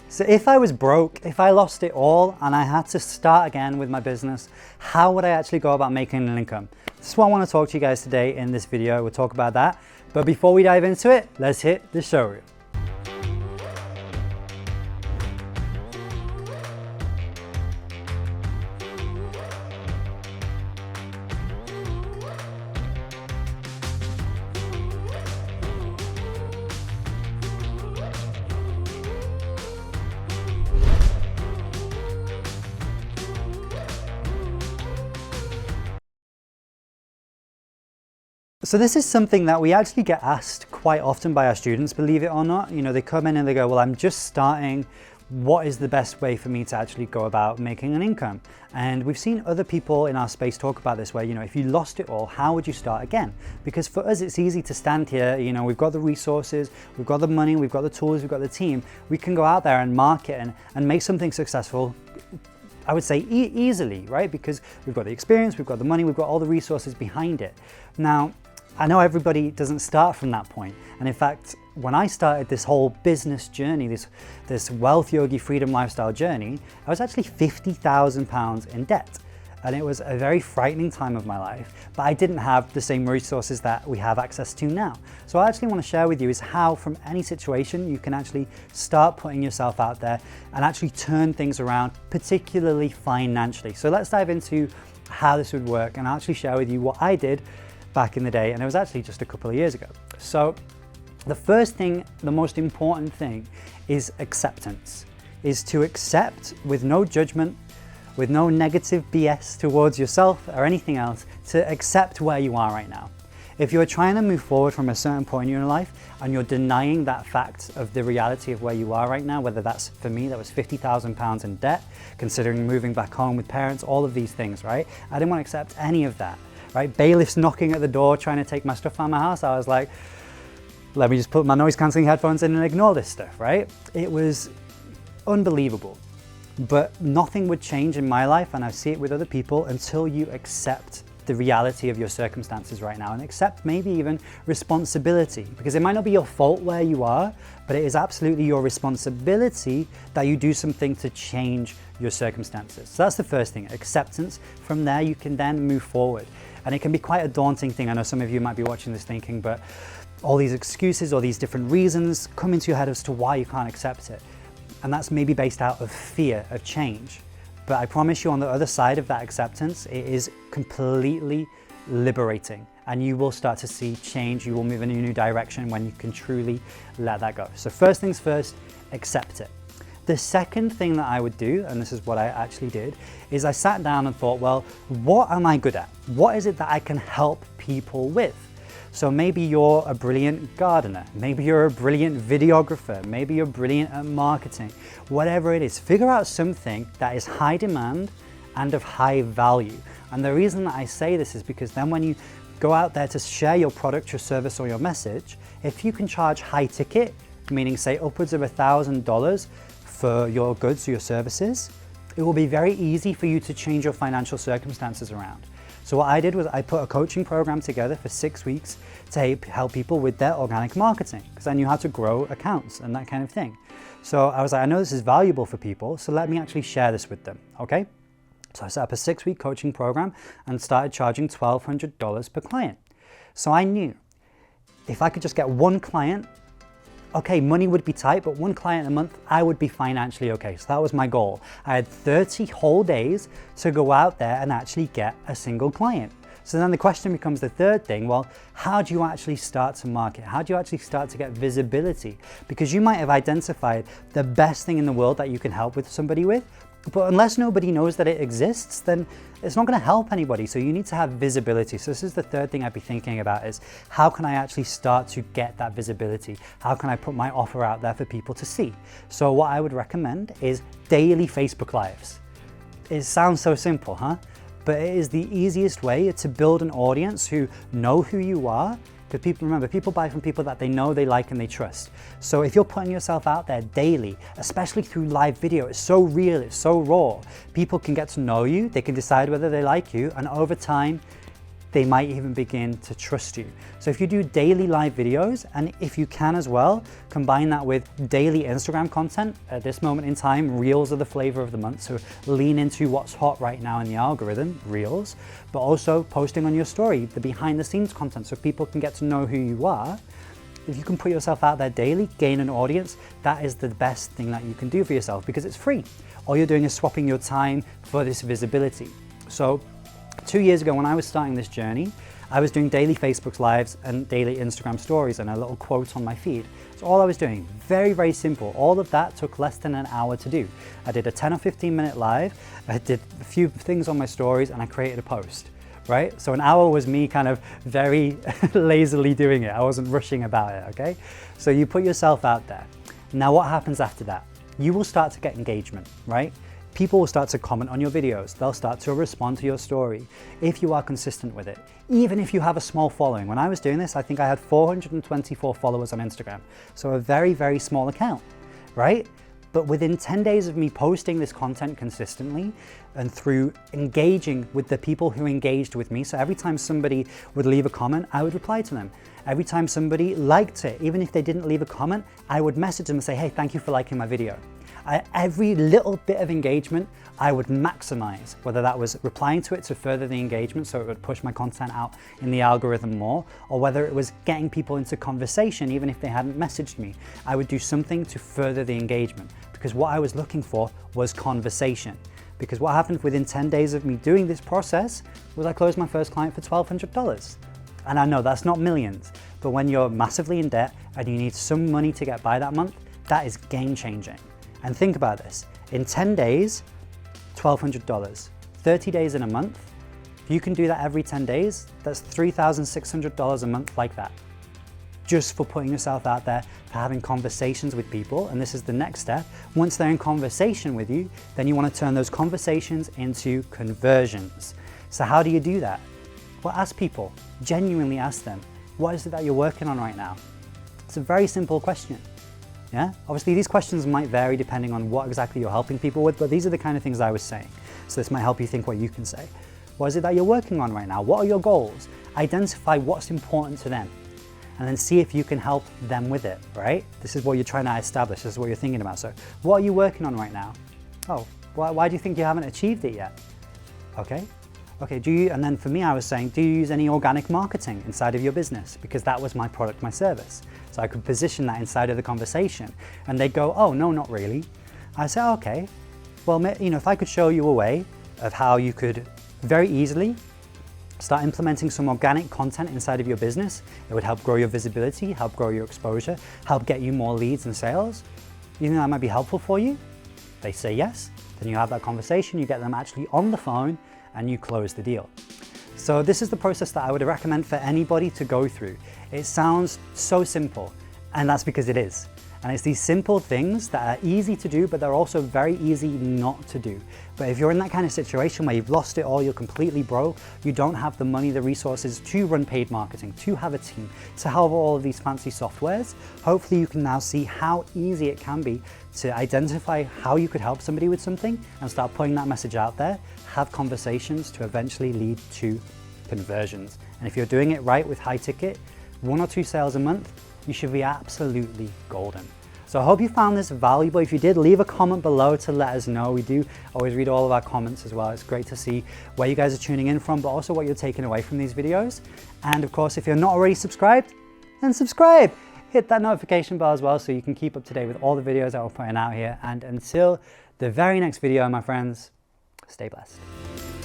So if I was broke, if I lost it all and I had to start again with my business, how would I actually go about making an income? This is what I want to talk to you guys today in this video. We'll talk about that. But before we dive into it, let's hit the showreel. So this is something that we actually get asked quite often by our students, believe it or not. You know, they come in and they go, well, I'm just starting. What is the best way for me to actually go about making an income? And we've seen other people in our space talk about this, where, you know, if you lost it all, how would you start again? Because for us, it's easy to stand here, you know, we've got the resources, we've got the money, we've got the tools, we've got the team. We can go out there and market and make something successful, I would say easily, right? Because we've got the experience, we've got the money, we've got all the resources behind it. Now, I know everybody doesn't start from that point. And in fact, when I started this whole business journey, this wealth yogi freedom lifestyle journey, I was actually £50,000 in debt. And it was a very frightening time of my life, but I didn't have the same resources that we have access to now. So I actually want to share with you is how from any situation you can actually start putting yourself out there and actually turn things around, particularly financially. So let's dive into how this would work, and I'll actually share with you what I did back in the day, and it was actually just a couple of years ago. So the first thing, the most important thing is acceptance, is to accept with no judgment, with no negative BS towards yourself or anything else, to accept where you are right now. If you're trying to move forward from a certain point in your life and you're denying that fact of the reality of where you are right now, whether that's, for me, that was £50,000 in debt, considering moving back home with parents, all of these things, right? I didn't want to accept any of that. Right? Bailiffs knocking at the door, trying to take my stuff out of my house. I was like, let me just put my noise cancelling headphones in and ignore this stuff, right? It was unbelievable, but nothing would change in my life, and I see it with other people, until you accept the reality of your circumstances right now and accept maybe even responsibility, because it might not be your fault where you are, but it is absolutely your responsibility that you do something to change your circumstances. So that's the first thing, acceptance. From there, you can then move forward. And it can be quite a daunting thing. I know some of you might be watching this thinking, but all these excuses or these different reasons come into your head as to why you can't accept it. And that's maybe based out of fear of change. But I promise you, on the other side of that acceptance, it is completely liberating. And you will start to see change. You will move in a new direction when you can truly let that go. So first things first, accept it. The second thing that I would do, and this is what I actually did, is I sat down and thought, well, what am I good at? What is it that I can help people with? So maybe you're a brilliant gardener, maybe you're a brilliant videographer, maybe you're brilliant at marketing, whatever it is, figure out something that is high demand and of high value. And the reason that I say this is because then when you go out there to share your product, your service, or your message, if you can charge high ticket, meaning say upwards of $1,000 for your goods or your services, it will be very easy for you to change your financial circumstances around. So what I did was I put a coaching program together for 6 weeks to help people with their organic marketing, because I knew how to grow accounts and that kind of thing. So I was like, I know this is valuable for people, so let me actually share this with them, okay? So I set up a 6-week coaching program and started charging $1,200 per client. So I knew if I could just get one client, okay, money would be tight, but one client a month, I would be financially okay. So that was my goal. I had 30 whole days to go out there and actually get a single client. So then the question becomes the third thing, well, how do you actually start to market? How do you actually start to get visibility? Because you might have identified the best thing in the world that you can help with somebody with, but unless nobody knows that it exists, then it's not going to help anybody. So you need to have visibility. So this is the third thing I'd be thinking about, is how can I actually start to get that visibility? How can I put my offer out there for people to see? So what I would recommend is daily Facebook Lives. It sounds so simple, huh? But it is the easiest way to build an audience who know who you are. Because people buy from people that they know, they like, and they trust. So if you're putting yourself out there daily, especially through live video, it's so real, it's so raw. People can get to know you, they can decide whether they like you, and over time, they might even begin to trust you. So if you do daily live videos, and if you can as well, combine that with daily Instagram content. At this moment in time, Reels are the flavor of the month, so lean into what's hot right now in the algorithm, Reels, but also posting on your story, the behind the scenes content, so people can get to know who you are. If you can put yourself out there daily, gain an audience, that is the best thing that you can do for yourself because it's free. All you're doing is swapping your time for this visibility. So 2 years ago when I was starting this journey, I was doing daily Facebook Lives and daily Instagram stories and a little quote on my feed. That's all I was doing. Very, very simple. All of that took less than an hour to do. I did a 10 or 15 minute live, I did a few things on my stories, and I created a post. Right? So an hour was me kind of very lazily doing it. I wasn't rushing about it, okay? So you put yourself out there. Now what happens after that? You will start to get engagement, right? People will start to comment on your videos. They'll start to respond to your story if you are consistent with it. Even if you have a small following. When I was doing this, I think I had 424 followers on Instagram. So a very, very small account, right? But within 10 days of me posting this content consistently and through engaging with the people who engaged with me, so every time somebody would leave a comment, I would reply to them. Every time somebody liked it, even if they didn't leave a comment, I would message them and say, hey, thank you for liking my video. Every little bit of engagement, I would maximize, whether that was replying to it to further the engagement so it would push my content out in the algorithm more, or whether it was getting people into conversation even if they hadn't messaged me. I would do something to further the engagement because what I was looking for was conversation. Because what happened within 10 days of me doing this process was I closed my first client for $1,200. And I know that's not millions, but when you're massively in debt and you need some money to get by that month, that is game changing. And think about this, in 10 days, $1,200, 30 days in a month, if you can do that every 10 days, that's $3,600 a month like that. Just for putting yourself out there, for having conversations with people. And this is the next step. Once they're in conversation with you, then you want to turn those conversations into conversions. So how do you do that? Well, ask people, genuinely ask them, what is it that you're working on right now? It's a very simple question. Yeah? Obviously these questions might vary depending on what exactly you're helping people with, but these are the kind of things I was saying. So this might help you think what you can say. What is it that you're working on right now? What are your goals? Identify what's important to them and then see if you can help them with it, right? This is what you're trying to establish. This is what you're thinking about. So what are you working on right now? Oh, why do you think you haven't achieved it yet? Okay. Okay, and then for me, I was saying, do you use any organic marketing inside of your business? Because that was my product, my service. So I could position that inside of the conversation and they'd go, oh, no, not really. I said, okay, well, if I could show you a way of how you could very easily start implementing some organic content inside of your business, it would help grow your visibility, help grow your exposure, help get you more leads and sales. You think that might be helpful for you? They say yes, then you have that conversation, you get them actually on the phone and you close the deal. So this is the process that I would recommend for anybody to go through. It sounds so simple, and that's because it is. And it's these simple things that are easy to do, but they're also very easy not to do. But if you're in that kind of situation where you've lost it all, you're completely broke, you don't have the money, the resources to run paid marketing, to have a team, to have all of these fancy softwares, hopefully you can now see how easy it can be to identify how you could help somebody with something and start putting that message out there, have conversations to eventually lead to conversions. And if you're doing it right with high ticket, 1 or 2 sales a month, you should be absolutely golden. So I hope you found this valuable. If you did, leave a comment below to let us know. We do always read all of our comments as well. It's great to see where you guys are tuning in from, but also what you're taking away from these videos. And of course, if you're not already subscribed, then subscribe. Hit that notification bell as well so you can keep up to date with all the videos that we're putting out here. And until the very next video, my friends, stay blessed.